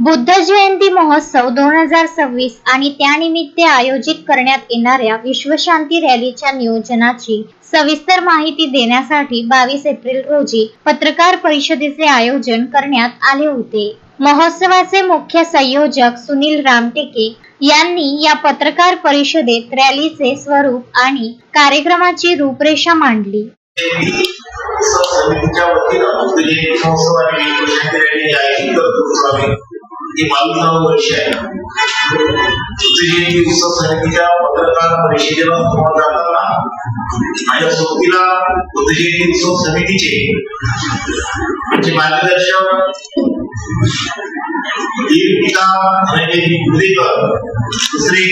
बुद्ध जयंती महोत्सव 2026 आणि त्यानिमित्त आयोजित करण्यात येणाऱ्या विश्वशांती रॅलीच्या नियोजनाची सविस्तर माहिती देण्यासाठी 22 एप्रिल रोजी पत्रकार परिषदेचे आयोजन करण्यात आले होते। महोत्सवाचे मुख्य संयोजक सुनील रामटेके यांनी या पत्रकार परिषदेत रॅलीचे स्वरूप आणि कार्यक्रमाची रूपरेषा मांडली। वर्ष आहे जयंती उत्सव समितीच्या पत्रकार परिषदेला संवाद साधताना माझ्या सोबतीला बुद्ध जयंती उत्सव समितीचे मार्गदर्शक पिता गुदेकर, दुसरे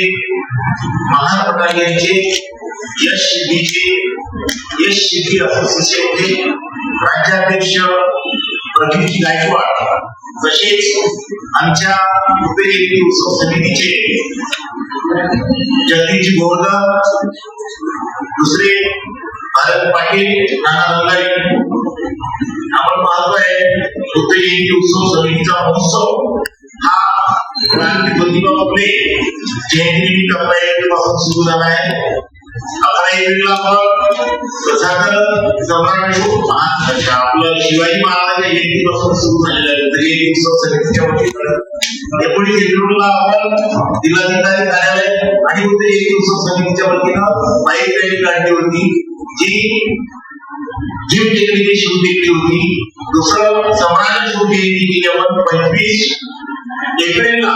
महान पटालियनचे यश सिद्धी असोसिएशनचे राज्याध्यक्ष प्रदीप गायकवाड, तसेच आमच्या बुद्ध जयंती उत्सव समितीचे जगदीश गोवर्धन, दुसरे भारत पाटील, नाना रंगारी। आपण पाहतोय बुद्ध जयंती उत्सव समितीचा महोत्सव हा क्रांती ज्योतिबा फुले जयंतीनिमित्त 11 एप्रिलपासून सुरू झाला आहे। 11 एप्रिलला आपण सम्राट आपलं शिवाजी महाराजांच्या जयंतीपासून सुरू झालेला आहे बुद्ध जयंती उत्सव समितीच्या वतीनं। 19 एप्रिलला आपण जिल्हाधिकारी कार्यालय आणि बुद्ध जयंती उत्सव समितीच्या वतीनं बाईक रॅली काढली होती, जी जिम टेकडीची शूट केली होती। दुसरं सम्राट शूट जयंती केली आपण 25 एप्रिलला।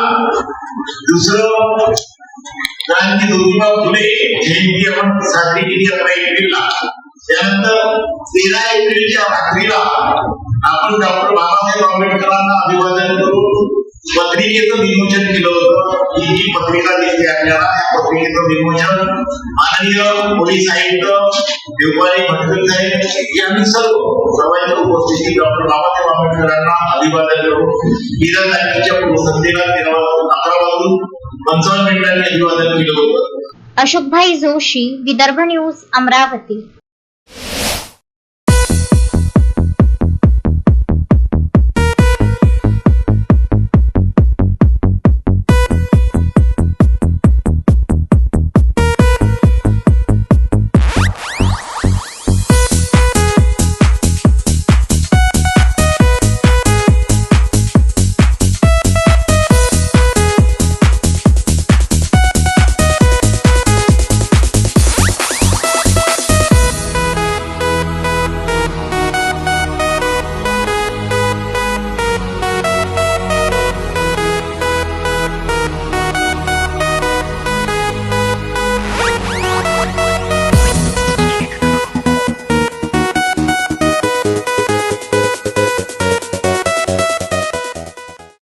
दुसरं क्रांती ज्योतिबा फुले जयंती आपण साजरी केली 11 एप्रिलला। त्यानंतर 13 एप्रिलच्या रात्रीला आपण डॉक्टर बाबासाहेब आंबेडकरांना अभिवादन करून पत्रिकेचं विमोचन केलं होतं। ही जी पत्रिका दिसते आपल्याला, या पत्रिकेचं विमोचन माननीय पोलीस आयुक्त देवपाली भटकर साहेब यांनी सर्वांच्या उपस्थितीत डॉक्टर बाबासाहेब आंबेडकरांना अभिवादन करून 13 तारखेच्या पूर्वसंध्येला 11 वाजून 55 मिनिटांनी अभिवादन केलं होतं। अशोकभाई जोशी, विदर्भ न्यूज, अमरावती।